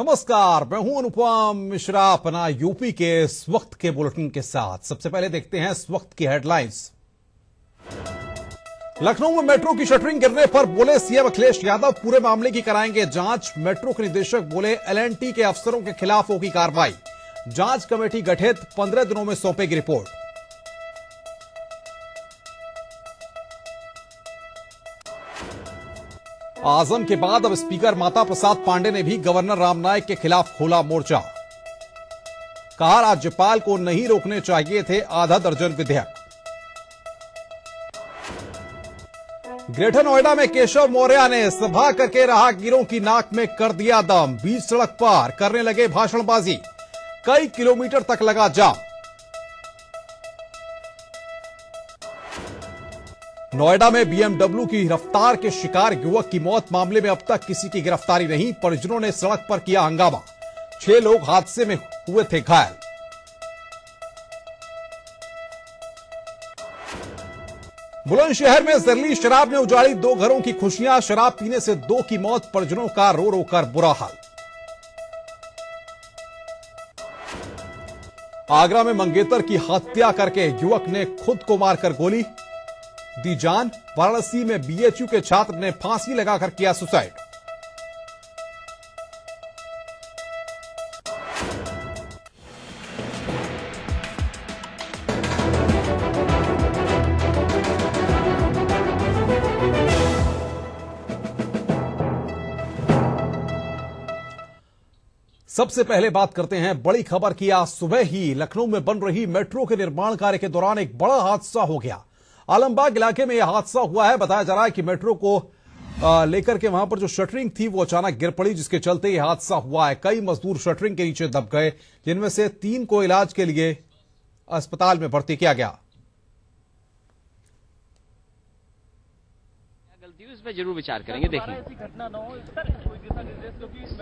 नमस्कार, मैं हूं अनुपम मिश्रा अपना यूपी के इस वक्त के बुलेटिन के साथ। सबसे पहले देखते हैं इस वक्त की हेडलाइंस। लखनऊ में मेट्रो की शटरिंग गिरने पर बोले सीएम अखिलेश यादव, पूरे मामले की कराएंगे जांच। मेट्रो के निदेशक बोले एलएनटी के अफसरों के खिलाफ होगी कार्रवाई। जांच कमेटी गठित, 15 दिनों में सौंपेगी रिपोर्ट। आजम के बाद अब स्पीकर माता प्रसाद पांडे ने भी गवर्नर राम नाईक के खिलाफ खोला मोर्चा। कहा, राज्यपाल को नहीं रोकने चाहिए थे आधा दर्जन विधेयक। ग्रेटर नोएडा में केशव मौर्य ने सभा करके राहगीरों की नाक में कर दिया दम। बीच सड़क पार करने लगे भाषणबाजी, कई किलोमीटर तक लगा जाम। नोएडा में बीएमडब्ल्यू की रफ्तार के शिकार युवक की मौत मामले में अब तक किसी की गिरफ्तारी नहीं। परिजनों ने सड़क पर किया हंगामा। 6 लोग हादसे में हुए थे घायल। बुलंदशहर में जहरीली शराब ने उजाड़ी 2 घरों की खुशियां। शराब पीने से 2 की मौत, परिजनों का रो रो कर बुरा हाल। आगरा में मंगेतर की हत्या करके युवक ने खुद को मारकर गोली दी जान। वाराणसी में बीएचयू के छात्र ने फांसी लगाकर किया सुसाइड। सबसे पहले बात करते हैं बड़ी खबर की। आज सुबह ही लखनऊ में बन रही मेट्रो के निर्माण कार्य के दौरान एक बड़ा हादसा हो गया। आलमबाग इलाके में यह हादसा हुआ है। बताया जा रहा है कि मेट्रो को लेकर के वहां पर जो शटरिंग थी वो अचानक गिर पड़ी, जिसके चलते यह हादसा हुआ है। कई मजदूर शटरिंग के नीचे दब गए, जिनमें से 3 को इलाज के लिए अस्पताल में भर्ती किया गया। गलती हुई, इस पर जरूर विचार करेंगे। देखिए,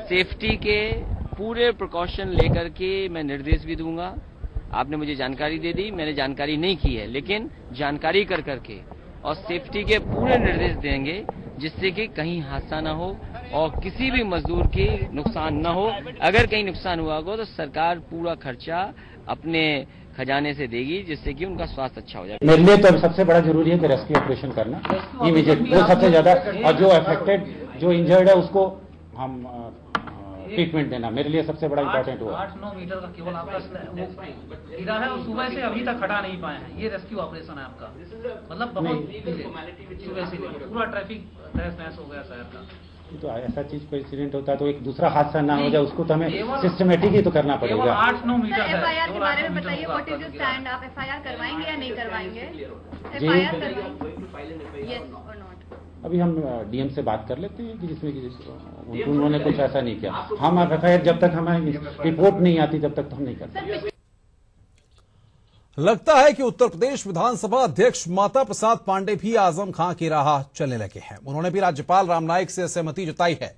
सेफ्टी के पूरे प्रिकॉशन लेकर के मैं निर्देश भी दूंगा। आपने मुझे जानकारी दे दी, मैंने जानकारी नहीं की है, लेकिन जानकारी कर करके और सेफ्टी के पूरे निर्देश देंगे, जिससे कि कहीं हादसा ना हो और किसी भी मजदूर की नुकसान ना हो। अगर कहीं नुकसान हुआ हो तो सरकार पूरा खर्चा अपने खजाने से देगी, जिससे कि उनका स्वास्थ्य अच्छा हो जाए। मेरे लिए तो सबसे बड़ा जरूरी है कि रेस्क्यू ऑपरेशन करना इमीडिएट, वो सबसे ज्यादा, और जो अफेक्टेड, जो इंजर्ड है उसको हम ट्रीटमेंट देना मेरे लिए सबसे बड़ा इंपॉर्टेंट हुआ। 8-9 मीटर का केवल आपका गिरा है और सुबह से अभी तक हटा नहीं पाए हैं। ये रेस्क्यू ऑपरेशन है आपका, मतलब बहुत सुबह से पूरा ट्रैफिक तहस हो गया शहर का। तो ऐसा चीज कोई इंसिडेंट होता है तो एक दूसरा हादसा ना हो जाए, उसको तो हमें सिस्टमेटिक ही तो करना पड़ेगा। 8-9 मीटर है। एफआईआर के बारे में बताइए, व्हाट इज योर स्टैंड? आप एफआईआर करवाएंगे या नहीं करवाएंगे? एफआईआर करवाएंगे, यस और नॉट? अभी हम डीएम से बात कर लेते हैं कि जिसमें उन्होंने कुछ ऐसा नहीं किया। हम एफआईआर जब तक हमें रिपोर्ट नहीं आती तब तक तो हम नहीं करते। लगता है कि उत्तर प्रदेश विधानसभा अध्यक्ष माता प्रसाद पांडे भी आजम खां की राह चलने लगे हैं। उन्होंने भी राज्यपाल राम नाईक से सहमति जताई है।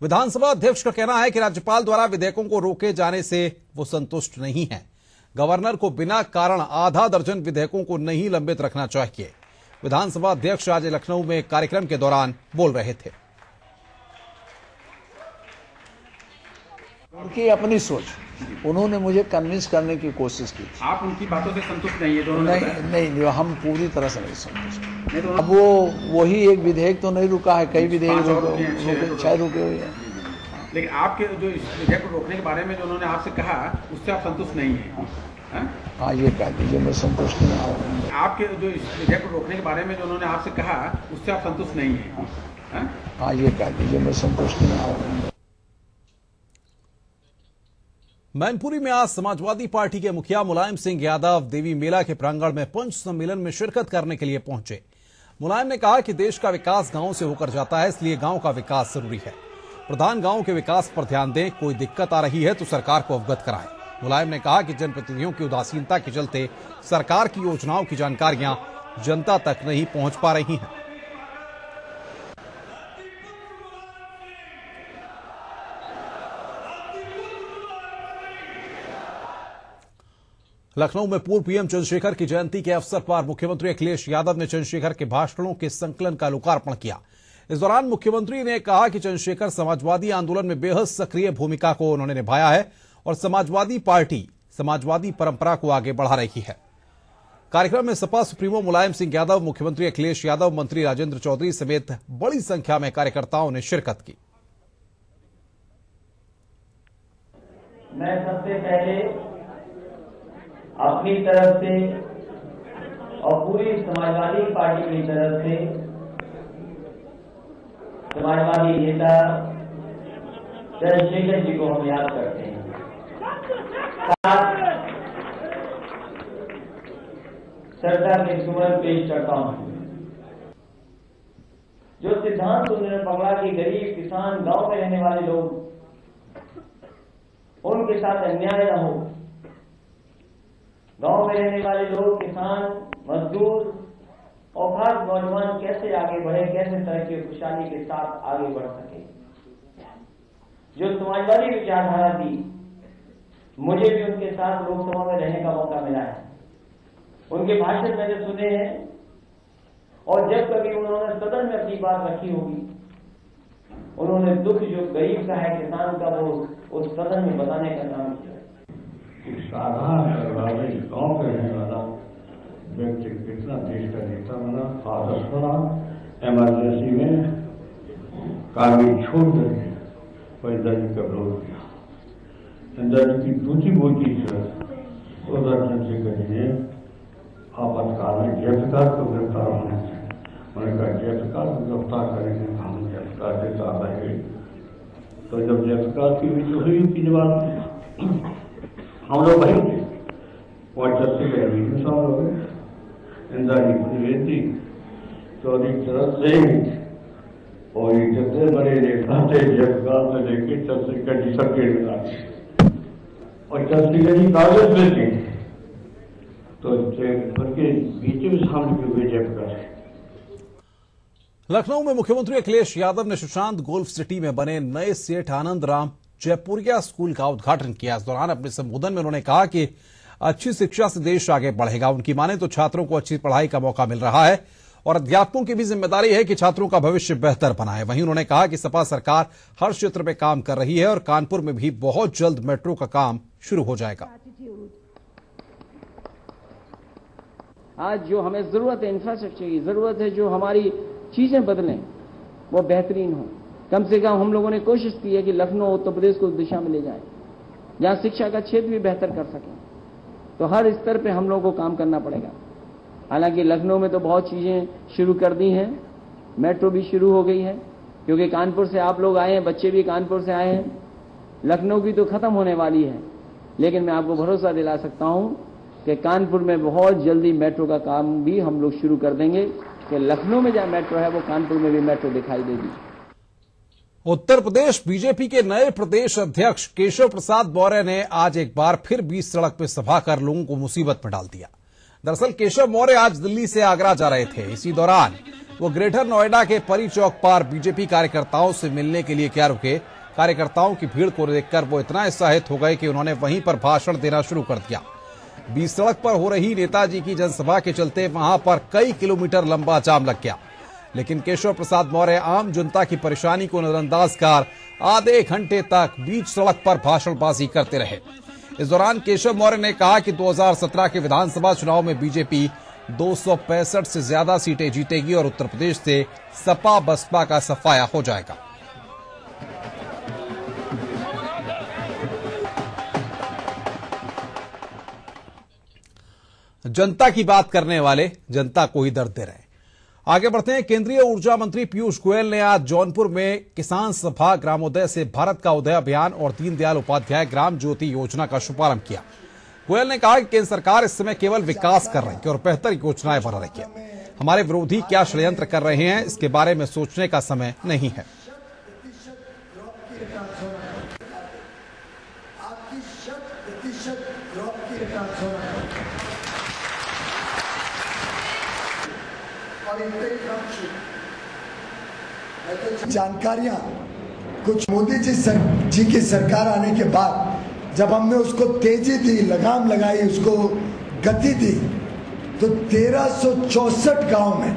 विधानसभा अध्यक्ष का कहना है कि राज्यपाल द्वारा विधेयकों को रोके जाने से वो संतुष्ट नहीं है। गवर्नर को बिना कारण आधा दर्जन विधेयकों को नहीं लंबित रखना चाहिए। विधानसभा अध्यक्ष आज लखनऊ में कार्यक्रम के दौरान बोल रहे थे। उनकी अपनी सोच, उन्होंने मुझे कन्विंस करने की कोशिश की। आप उनकी बातों से संतुष्ट नहीं है? दोनों नहीं, हम पूरी तरह से नहीं संतुष्ट। अब वही एक विधेयक तो नहीं रुका है, कई विधेयक रुके हुए हैं। लेकिन आपके जो विधेयक को रोकने के बारे में जो उन्होंने आपसे कहा, उससे आप संतुष्ट नहीं है? हाँ, ये कह दीजिए मैं संतुष्ट नहीं हूँ। आपके जो विधेयक को रोकने के बारे में जो उन्होंने आपसे कहा, उससे आप संतुष्ट नहीं है? हाँ, ये कह दीजिए मैं संतुष्ट नहीं हूँ। मैनपुरी में आज समाजवादी पार्टी के मुखिया मुलायम सिंह यादव देवी मेला के प्रांगण में पंच सम्मेलन में शिरकत करने के लिए पहुंचे। मुलायम ने कहा कि देश का विकास गांव से होकर जाता है, इसलिए गांव का विकास जरूरी है। प्रधान गांव के विकास पर ध्यान दें, कोई दिक्कत आ रही है तो सरकार को अवगत कराएं। मुलायम ने कहा कि जनप्रतिनिधियों की उदासीनता के चलते सरकार की योजनाओं की जानकारियां जनता तक नहीं पहुंच पा रही हैं। लखनऊ में पूर्व पीएम चंद्रशेखर की जयंती के अवसर पर मुख्यमंत्री अखिलेश यादव ने चंद्रशेखर के भाषणों के संकलन का लोकार्पण किया। इस दौरान मुख्यमंत्री ने कहा कि चंद्रशेखर समाजवादी आंदोलन में बेहद सक्रिय भूमिका को उन्होंने निभाया है और समाजवादी पार्टी समाजवादी परंपरा को आगे बढ़ा रही है। कार्यक्रम में सपा सुप्रीमो मुलायम सिंह यादव, मुख्यमंत्री अखिलेश यादव, मंत्री राजेंद्र चौधरी समेत बड़ी संख्या में कार्यकर्ताओं ने शिरकत की। मैं सबसे पहले अपनी तरफ से और पूरी समाजवादी पार्टी की तरफ से समाजवादी नेता चंद्रशेखर जी को हम याद करते हैं। सरकार के सुमन पेश करता हूं। जो सिद्धांत उन्होंने पकड़ा कि गरीब किसान गांव में रहने वाले लोग उनके साथ अन्याय न हो, गांव में रहने वाले लोग किसान मजदूर और खास नौजवान कैसे आगे बढ़े, कैसे तरक्की और खुशहाली के साथ आगे बढ़ सके। जो समाजवादी विचारधारा थी, मुझे भी उनके साथ लोकसभा में रहने का मौका मिला है। उनके भाषण मैंने सुने हैं और जब कभी उन्होंने सदन में अपनी बात रखी होगी, उन्होंने दुख जो गरीब का है, किसान का, वो उस सदन में बताने का काम किया। साधारण गांव में रहने वाला व्यक्ति कितना देश का नेता बना, फादर्स बना, इमरजेंसी में कागज छोड़ करके पैदाजी का विरोध किया। इंदिरा की दूसरी वो चीज चंद्रशेखर जी ने आपातकाल में जयप्रकाश को गिरफ्तार होना चाहिए। उन्होंने कहा जयप्रकाश को गिरफ्तार करेंगे, हम जयप्रकाश के साथ आएंगे। तो जब जयप्रकाश की हुई की बात, हम लोग वहीं थे, वहाँ चंद्रशेखर जी में शामिल हो गए। इंदिरा जी को निवेदी चौधरी तरफ से और ये जितने बड़े नेता थे जयप्रकाश से लेके चंद्रशेखर जी सबके मिला और चंद्रशेखर जी कांग्रेस में थे, तो उनके बीच में शामिल हुए जयप्रकाश। लखनऊ में मुख्यमंत्री अखिलेश यादव ने सुशांत गोल्फ सिटी में बने नए सेठ आनंद राम जयपुरिया स्कूल का उद्घाटन किया। इस दौरान अपने संबोधन में उन्होंने कहा कि अच्छी शिक्षा से देश आगे बढ़ेगा। उनकी माने तो छात्रों को अच्छी पढ़ाई का मौका मिल रहा है और अध्यापकों की भी जिम्मेदारी है कि छात्रों का भविष्य बेहतर बनाए। वहीं उन्होंने कहा कि सपा सरकार हर क्षेत्र में काम कर रही है और कानपुर में भी बहुत जल्द मेट्रो का काम शुरू हो जाएगा। आज जो हमें जरूरत है, इंफ्रास्ट्रक्चर की जरूरत है, जो हमारी चीजें बदलें वो बेहतरीन हो। कम से कम हम लोगों ने कोशिश की है कि लखनऊ उत्तर प्रदेश को उस दिशा में ले जाए जहां शिक्षा का क्षेत्र भी बेहतर कर सकें। तो हर स्तर पे हम लोगों को काम करना पड़ेगा। हालांकि लखनऊ में तो बहुत चीजें शुरू कर दी हैं, मेट्रो भी शुरू हो गई है, क्योंकि कानपुर से आप लोग आए हैं, बच्चे भी कानपुर से आए हैं। लखनऊ की तो खत्म होने वाली है, लेकिन मैं आपको भरोसा दिला सकता हूं कि कानपुर में बहुत जल्दी मेट्रो का काम भी हम लोग शुरू कर देंगे कि लखनऊ में जहां मेट्रो है वो कानपुर में भी मेट्रो दिखाई देगी। उत्तर प्रदेश बीजेपी के नए प्रदेश अध्यक्ष केशव प्रसाद मौर्य ने आज एक बार फिर बीच सड़क पर सभा कर लोगों को मुसीबत में डाल दिया। दरअसल केशव मौर्य आज दिल्ली से आगरा जा रहे थे। इसी दौरान वो ग्रेटर नोएडा के परी चौक पार बीजेपी कार्यकर्ताओं से मिलने के लिए क्या रुके। कार्यकर्ताओं की भीड़ को देखकर वो इतना उत्साहित हो गए कि उन्होंने वहीं पर भाषण देना शुरू कर दिया। बीच सड़क पर हो रही नेताजी की जनसभा के चलते वहां पर कई किलोमीटर लंबा जाम लग गया, लेकिन केशव प्रसाद मौर्य आम जनता की परेशानी को नजरअंदाज कर आधे घंटे तक बीच सड़क पर भाषणबाजी करते रहे। इस दौरान केशव मौर्य ने कहा कि 2017 के विधानसभा चुनाव में बीजेपी 265 से ज्यादा सीटें जीतेगी और उत्तर प्रदेश से सपा बसपा का सफाया हो जाएगा। जनता की बात करने वाले जनता को ही दर्द दे रहे हैं। आगे बढ़ते हैं। केंद्रीय ऊर्जा मंत्री पीयूष गोयल ने आज जौनपुर में किसान सभा ग्रामोदय से भारत का उदय अभियान और दीनदयाल उपाध्याय ग्राम ज्योति योजना का शुभारंभ किया। गोयल ने कहा कि केंद्र सरकार इस समय केवल विकास कर रही है और बेहतर योजनाएं बना रही है। हमारे विरोधी क्या षड्यंत्र कर रहे हैं, इसके बारे में सोचने का समय नहीं है। जानकारियां कुछ मोदी जी की सरकार आने के बाद जब हमने उसको तेजी दी, लगाम लगाई, उसको गति दी, तो 1364 गांव में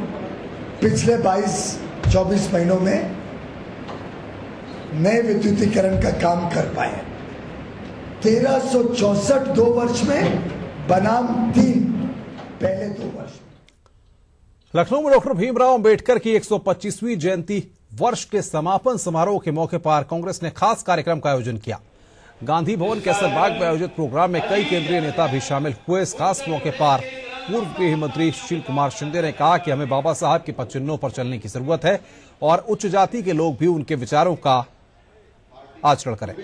पिछले 22 24 महीनों में नए विद्युतीकरण का काम कर पाए। 1364 2 वर्ष में बनाम 3 पहले 2 वर्ष। लखनऊ में डॉक्टर भीमराव अंबेडकर की 125वीं जयंती वर्ष के समापन समारोह के मौके पर कांग्रेस ने खास कार्यक्रम का आयोजन किया। गांधी भवन कैसरबाग में आयोजित प्रोग्राम में कई केंद्रीय नेता भी शामिल हुए। इस खास मौके पर पूर्व गृह मंत्री सुशील कुमार शिंदे ने कहा कि हमें बाबा साहब के पद चिन्हों पर चलने की जरूरत है और उच्च जाति के लोग भी उनके विचारों का आचरण करें।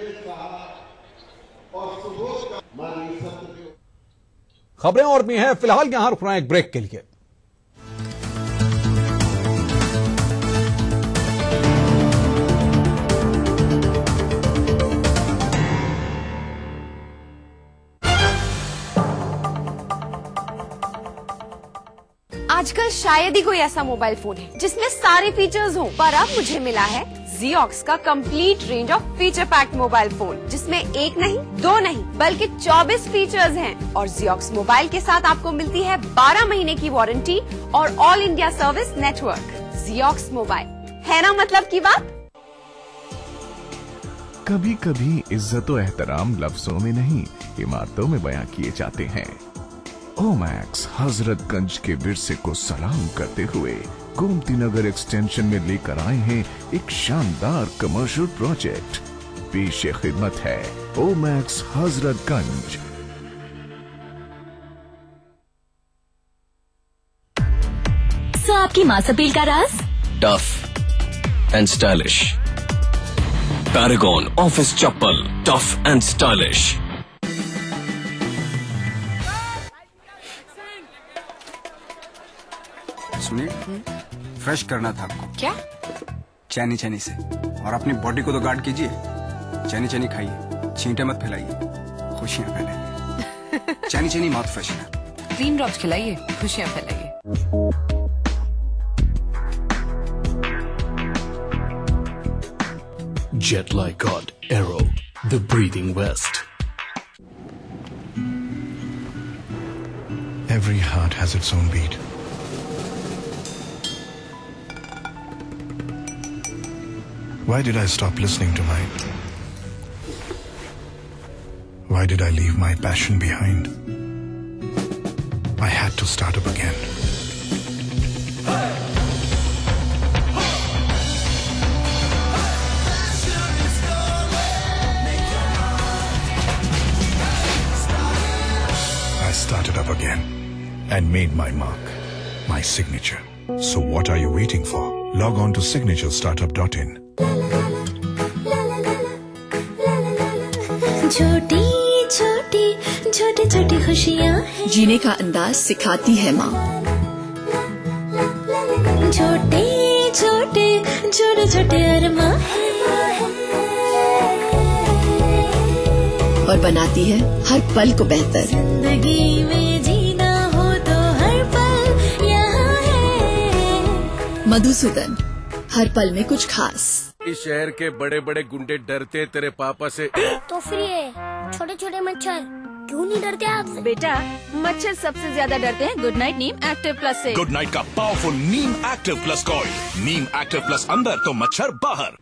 खबरें और भी हैं, फिलहाल यहां रुक रहे हैं एक ब्रेक के लिए। आजकल शायद ही कोई ऐसा मोबाइल फोन है जिसमें सारे फीचर्स हों, पर अब मुझे मिला है Ziox का complete range of feature packed mobile phone, जिसमें 1 नहीं 2 नहीं बल्कि 24 फीचर्स हैं। और Ziox मोबाइल के साथ आपको मिलती है 12 महीने की वारंटी और all India service network. Ziox mobile है ना मतलब की बात। कभी कभी इज्जत और एहतराम लफ्जों में नहीं, इमारतों में बयां किए जाते हैं। ओमैक्स हजरतगंज के विरसे को सलाम करते हुए गोमती नगर एक्सटेंशन में लेकर आए हैं एक शानदार कमर्शियल प्रोजेक्ट। पेश खिदमत है ओमैक्स हजरतगंज। सो आपकी मास अपील का राज? Tough and stylish. Paragon office चप्पल, टफ एंड स्टाइलिश। सुनिए, फ्रेश करना था आपको। क्या? चैनी चैनी से, और अपनी बॉडी को तो गार्ड कीजिए। चैनी चैनी खाइए, छींटे मत फैलाइए, खुशियां फैलाइए। चैनी चैनी माउथ फ्रेशनर। 3 ड्रॉप्स खिलाइए, खुशियां फैलाइए। Jet like God Aero, the breathing vest. Every heart has its own beat. Why did I stop listening to mine? Why did I leave my passion behind? I had to start up again. I started up again and made my mark, my signature. So what are you waiting for? Log on to signaturestartup.in. छोटी छोटी छोटी छोटी खुशियाँ जीने का अंदाज सिखाती है माँ। छोटे छोटे छोटे छोटे अरमा और बनाती है हर पल को बेहतर। जिंदगी में जीना हो तो हर पल यहाँ है। मधुसूदन, हर पल में कुछ खास। इस शहर के बड़े बड़े गुंडे डरते तेरे पापा से, तो फिर ये छोटे छोटे मच्छर क्यों नहीं डरते आपसे? बेटा, मच्छर सबसे ज्यादा डरते हैं गुड नाइट नीम एक्टिव प्लस से। गुड नाइट का पावरफुल नीम एक्टिव प्लस कॉइल। नीम एक्टिव प्लस अंदर तो मच्छर बाहर।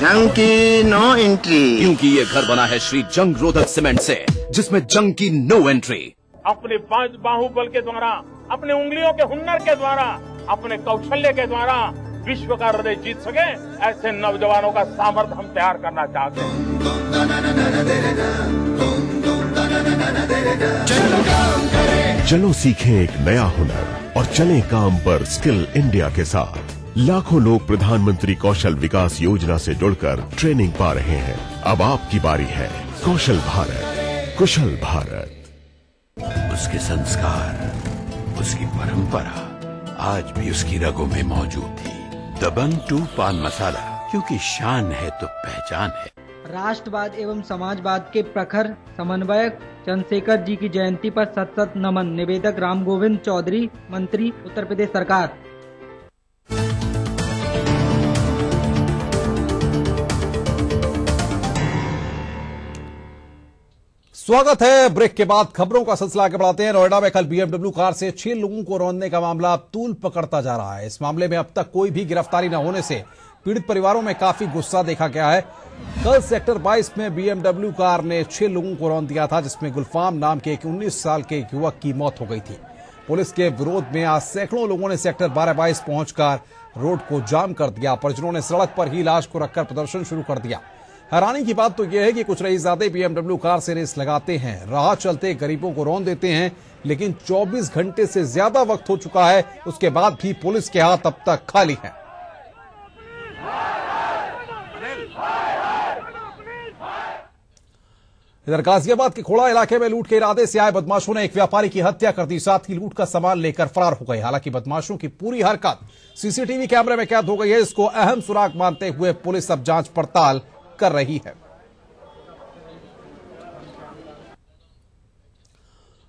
जंग की नो एंट्री, क्योंकि ये घर बना है श्री जंग रोधक सीमेंट से, जिसमें जंग की नो एंट्री। अपने 5 बाहुबल के द्वारा, अपने उंगलियों के हुनर के द्वारा, अपने कौशल्य के द्वारा विश्व का हृदय जीत सके, ऐसे नौजवानों का सामर्थ्य हम तैयार करना चाहते हैं। चलो सीखें एक नया हुनर और चलें काम पर स्किल इंडिया के साथ। लाखों लोग प्रधानमंत्री कौशल विकास योजना से जुड़कर ट्रेनिंग पा रहे हैं। अब आपकी बारी है। कौशल भारत, कुशल भारत। उसके संस्कार, उसकी परंपरा आज भी उसकी रगों में मौजूद थी। दबंग 2 पान मसाला, क्योंकि शान है तो पहचान है। राष्ट्रवाद एवं समाजवाद के प्रखर समन्वयक चंद्रशेखर जी की जयंती पर सत नमन। निवेदक राम गोविंद चौधरी, मंत्री, उत्तर प्रदेश सरकार। स्वागत है। ब्रेक के बाद खबरों का सिलसिला आगे बढ़ाते हैं। नोएडा में कल बीएमडब्ल्यू कार से 6 लोगों को रौंदने का मामला अब तूल पकड़ता जा रहा है। इस मामले में अब तक कोई भी गिरफ्तारी न होने से पीड़ित परिवारों में काफी गुस्सा देखा गया है। कल सेक्टर 22 में बीएमडब्ल्यू कार ने 6 लोगों को रौंद दिया था, जिसमें गुलफाम नाम के एक 19 साल के युवक की मौत हो गई थी। पुलिस के विरोध में आज सैकड़ों लोगों ने सेक्टर 12-22 पहुंचकर रोड को जाम कर दिया। परिजनों ने सड़क पर ही लाश को रखकर प्रदर्शन शुरू कर दिया। हैरानी की बात तो यह है कि कुछ रईसजादे बीएमडब्ल्यू कार से रेस लगाते हैं, राह चलते गरीबों को रौंद देते हैं, लेकिन 24 घंटे से ज्यादा वक्त हो चुका है, उसके बाद भी पुलिस के हाथ अब तक खाली हैं। इधर गाजियाबाद के खोड़ा इलाके में लूट के इरादे से आए बदमाशों ने एक व्यापारी की हत्या कर दी, साथ ही लूट का सामान लेकर फरार हो गए। हालांकि बदमाशों की पूरी हरकत सीसीटीवी कैमरे में कैद हो गई है। इसको अहम सुराग मानते हुए पुलिस अब जांच पड़ताल कर रही है।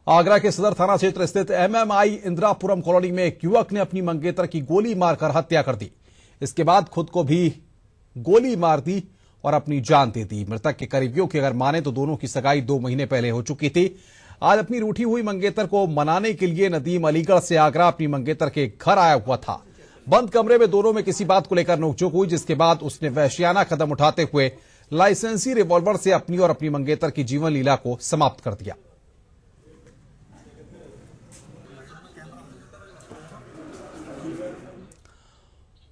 आगरा के सदर थाना क्षेत्र स्थित एमएमआई इंदिरापुरम कॉलोनी में एक युवक ने अपनी मंगेतर की गोली मारकर हत्या कर दी। इसके बाद खुद को भी गोली मार दी और अपनी जान दे दी। मृतक के करीबियों की अगर माने तो दोनों की सगाई 2 महीने पहले हो चुकी थी। आज अपनी रूठी हुई मंगेतर को मनाने के लिए नदीम अलीगढ़ से आगरा अपनी मंगेतर के घर आया हुआ था। बंद कमरे में दोनों में किसी बात को लेकर नोकझोंक हुई, जिसके बाद उसने वहशियाना कदम उठाते हुए लाइसेंसी रिवॉल्वर से अपनी और अपनी मंगेतर की जीवन लीला को समाप्त कर दिया।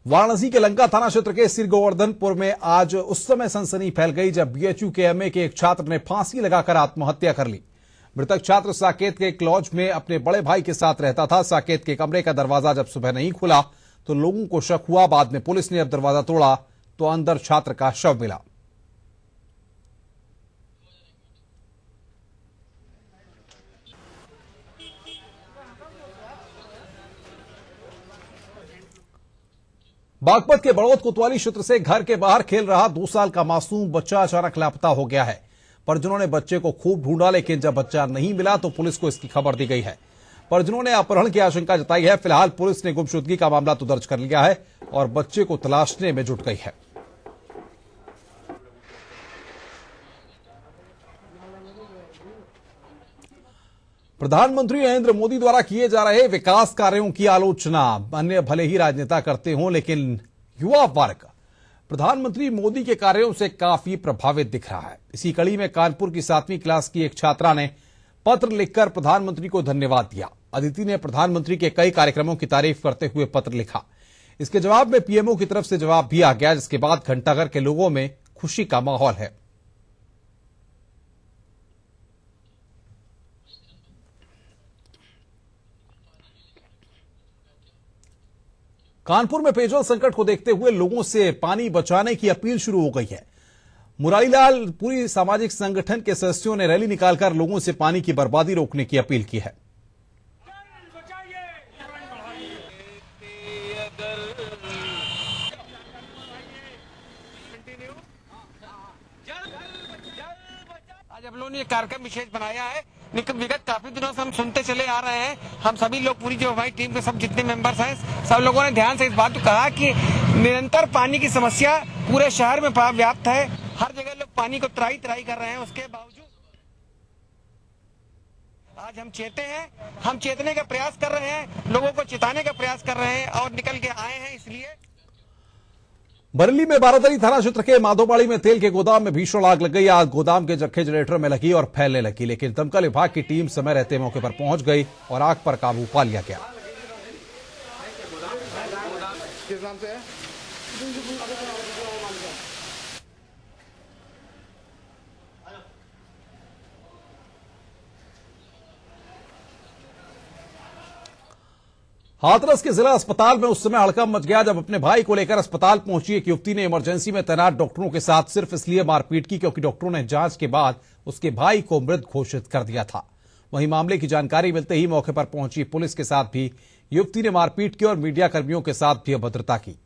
वाराणसी के लंका थाना क्षेत्र के सिर गोवर्धनपुर में आज उस समय सनसनी फैल गई जब बीएचयू के एमए के एक छात्र ने फांसी लगाकर आत्महत्या कर ली। मृतक छात्र साकेत के एक लॉज में अपने बड़े भाई के साथ रहता था। साकेत के कमरे का दरवाजा जब सुबह नहीं खुला तो लोगों को शक हुआ। बाद में पुलिस ने अब दरवाजा तोड़ा तो अंदर छात्र का शव मिला। बागपत के बड़ौद कोतवाली क्षेत्र से घर के बाहर खेल रहा 2 साल का मासूम बच्चा अचानक लापता हो गया है। परिजनों ने बच्चे को खूब ढूंढा, लेकिन जब बच्चा नहीं मिला तो पुलिस को इसकी खबर दी गई है। परिजनों ने अपहरण की आशंका जताई है। फिलहाल पुलिस ने गुमशुदगी का मामला तो दर्ज कर लिया है और बच्चे को तलाशने में जुट गई है। प्रधानमंत्री नरेंद्र मोदी द्वारा किए जा रहे विकास कार्यों की आलोचना अन्य भले ही राजनेता करते हों, लेकिन युवा वर्ग प्रधानमंत्री मोदी के कार्यों से काफी प्रभावित दिख रहा है। इसी कड़ी में कानपुर की 7वीं क्लास की एक छात्रा ने पत्र लिखकर प्रधानमंत्री को धन्यवाद दिया। अदिति ने प्रधानमंत्री के कई कार्यक्रमों की तारीफ करते हुए पत्र लिखा। इसके जवाब में पीएमओ की तरफ से जवाब भी आ गया, जिसके बाद घंटाघर के लोगों में खुशी का माहौल है। कानपुर में पेयजल संकट को देखते हुए लोगों से पानी बचाने की अपील शुरू हो गई है। मुरारीलाल पूरी सामाजिक संगठन के सदस्यों ने रैली निकालकर लोगों से पानी की बर्बादी रोकने की अपील की है। आज हम लोगों ने कार्यक्रम विशेष बनाया है। विगत काफी दिनों से हम सुनते चले आ रहे हैं। हम सभी लोग पूरी जो हमारी टीम के सब जितने मेंबर्स हैं, सब लोगों ने ध्यान से इस बात को कहा कि निरंतर पानी की समस्या पूरे शहर में व्याप्त है। हर जगह लोग पानी को त्राही कर रहे हैं। उसके बावजूद आज हम चेते हैं, हम चेतने का प्रयास कर रहे हैं, लोगों को चेताने का प्रयास कर रहे हैं और निकल के आए हैं। इसलिए बरेली में बारादरी थाना क्षेत्र के माधोपाड़ी में तेल के गोदाम में भीषण आग लग गई। आग गोदाम के जत्थे जनरेटर में लगी और फैलने लगी, लेकिन दमकल विभाग की टीम समय रहते मौके पर पहुंच गई और आग पर काबू पा लिया गया। हाथरस के जिला अस्पताल में उस समय हड़कंप मच गया जब अपने भाई को लेकर अस्पताल पहुंची एक युवती ने इमरजेंसी में तैनात डॉक्टरों के साथ सिर्फ इसलिए मारपीट की क्योंकि डॉक्टरों ने जांच के बाद उसके भाई को मृत घोषित कर दिया था। वहीं मामले की जानकारी मिलते ही मौके पर पहुंची पुलिस के साथ भी युवती ने मारपीट की और मीडिया कर्मियों के साथ भी अभद्रता की।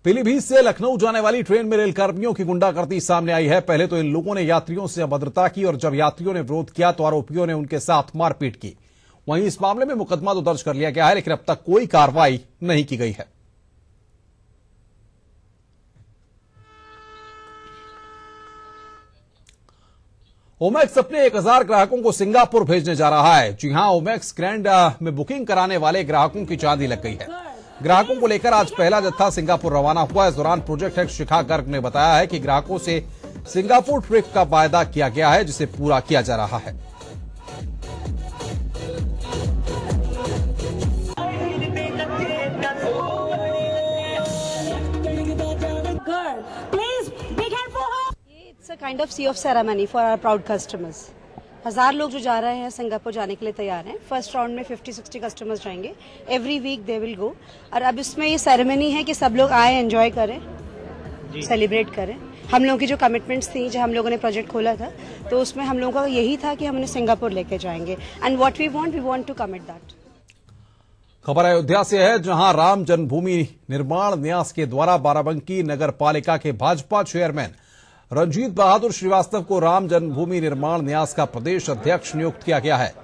पीलीभीत से लखनऊ जाने वाली ट्रेन में रेलकर्मियों की गुंडागर्दी सामने आई है। पहले तो इन लोगों ने यात्रियों से अभद्रता की और जब यात्रियों ने विरोध किया तो आरोपियों ने उनके साथ मारपीट की। वहीं इस मामले में मुकदमा तो दर्ज कर लिया गया है, लेकिन अब तक कोई कार्रवाई नहीं की गई है। ओमैक्स अपने 1000 ग्राहकों को सिंगापुर भेजने जा रहा है। जी हां, ओमैक्स ग्रैंड में बुकिंग कराने वाले ग्राहकों की चांदी लग गई है। ग्राहकों को लेकर आज पहला जत्था सिंगापुर रवाना हुआ। इस दौरान प्रोजेक्ट हेड शिखा गर्ग ने बताया है कि ग्राहकों से सिंगापुर ट्रिप का वायदा किया गया है, जिसे पूरा किया जा रहा है। It's a kind of sea of ceremony for our proud customers. 1000 लोग जो जा रहे हैं सिंगापुर जाने के लिए तैयार हैं। फर्स्ट राउंड में 50-60 कस्टमर्स जाएंगे। Every week they will go. और अब इसमें ये सेरेमनी है कि सब लोग आए, एंजॉय करें, सेलिब्रेट करें। हम लोगों की जो कमिटमेंट्स थी, जब हम लोगों ने प्रोजेक्ट खोला था, तो उसमें हम लोगों का यही था कि हम उन्हें सिंगापुर लेके जाएंगे। And what we want to commit that. खबर अयोध्या से है, जहां राम जन्मभूमि निर्माण न्यास के द्वारा बाराबंकी नगर पालिका के भाजपा चेयरमैन रंजीत बहादुर श्रीवास्तव को राम जन्मभूमि निर्माण न्यास का प्रदेश अध्यक्ष नियुक्त किया गया है।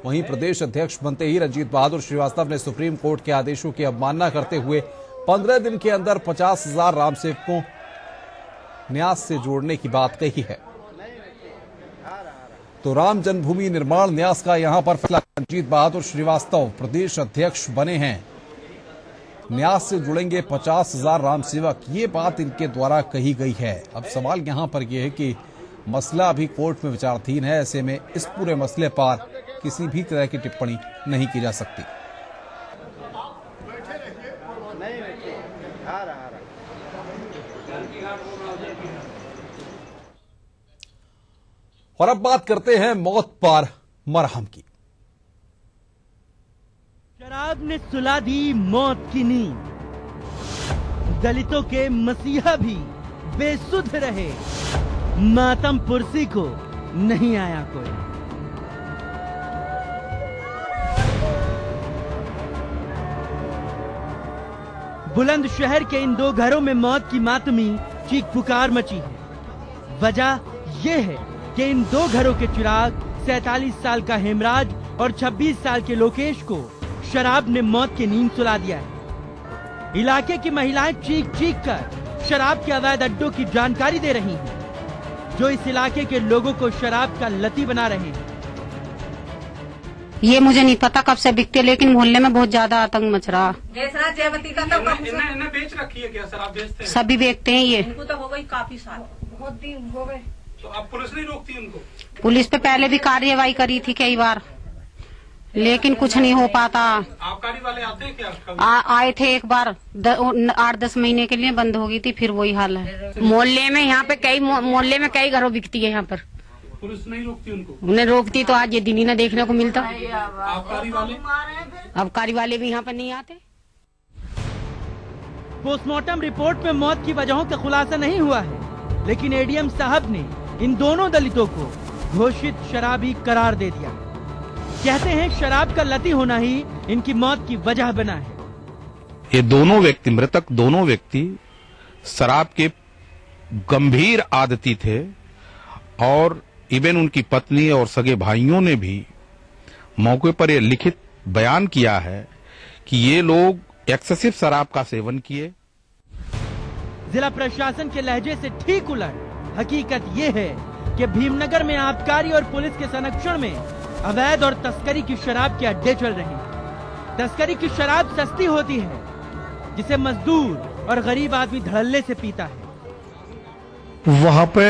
वहीं प्रदेश अध्यक्ष बनते ही रंजीत बहादुर श्रीवास्तव ने सुप्रीम कोर्ट के आदेशों की अवमानना करते हुए 15 दिन के अंदर 50,000 राम सेवकों न्यास से जोड़ने की बात कही है। तो राम जन्मभूमि निर्माण न्यास का यहां पर फैसला। रंजीत बहादुर श्रीवास्तव प्रदेश अध्यक्ष बने हैं। न्यास से जुड़ेंगे 50,000 राम सेवक, ये बात इनके द्वारा कही गई है। अब सवाल यहां पर यह है कि मसला अभी कोर्ट में विचाराधीन है। ऐसे में इस पूरे मसले पर किसी भी तरह की टिप्पणी नहीं की जा सकती। और अब बात करते हैं मौत पर मरहम की। शराब ने सुला दी मौत की नींद। दलितों के मसीहा भी बेसुध रहे। मातम पुरसी को नहीं आया कोई। बुलंदशहर के इन 2 घरों में मौत की मातमी चीख पुकार मची है। वजह यह है कि इन 2 घरों के चिराग 47 साल का हेमराज और 26 साल के लोकेश को शराब ने मौत की नींद सुला दिया है। इलाके की महिलाएं चीख चीख कर शराब के अवैध अड्डों की जानकारी दे रही हैं, जो इस इलाके के लोगों को शराब का लती बना रहे हैं। ये मुझे नहीं पता कब से बिकते, लेकिन मोहल्ले में बहुत ज्यादा आतंक मच रहा। इन्हें बेच रखी है क्या? शराब बेचते हैं? सभी बेचते हैं ये। इनको तो हो गई काफी साल, बहुत दिन हो गए। तो अब पुलिस नहीं रोकती उनको? पुलिस पे पहले भी कार्रवाई करी थी कई बार, लेकिन कुछ नहीं हो पाता। आबकारी वाले आते हैं क्या? आए थे एक बार, 8-10 महीने के लिए बंद हो गई थी, फिर वही हाल है। मोहल्ले में यहाँ पे कई घरों बिकती है। यहाँ पर पुलिस नहीं रोकती उनको? उन्हें रोकती तो आज ये दिन ही न देखने को मिलता। आबकारी वाले भी यहाँ पर नहीं आते। पोस्टमार्टम रिपोर्ट में मौत की वजहों का खुलासा नहीं हुआ है, लेकिन एडीएम साहब ने इन दोनों दलितों को घोषित शराबी करार दे दिया। कहते हैं शराब का लती होना ही इनकी मौत की वजह बना है। ये मृतक दोनों व्यक्ति शराब के गंभीर आदती थे और इवन उनकी पत्नी और सगे भाइयों ने भी मौके पर यह लिखित बयान किया है कि ये लोग एक्सेसिव शराब का सेवन किए। जिला प्रशासन के लहजे से ठीक उलट हकीकत ये है कि भीमनगर में आबकारी और पुलिस के संरक्षण में अवैध और तस्करी की शराब के अड्डे चल रहे हैं। तस्करी की शराब सस्ती होती है, जिसे मजदूर और गरीब आदमी धड़ल्ले से पीता है। वहां पे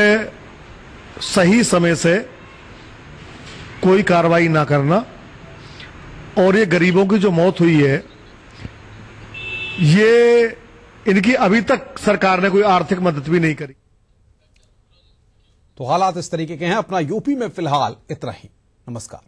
सही समय से कोई कार्रवाई ना करना और ये गरीबों की जो मौत हुई है, ये इनकी अभी तक सरकार ने कोई आर्थिक मदद भी नहीं करी। तो हालात इस तरीके के हैं। अपना यूपी में फिलहाल इतना ही। नमस्कार।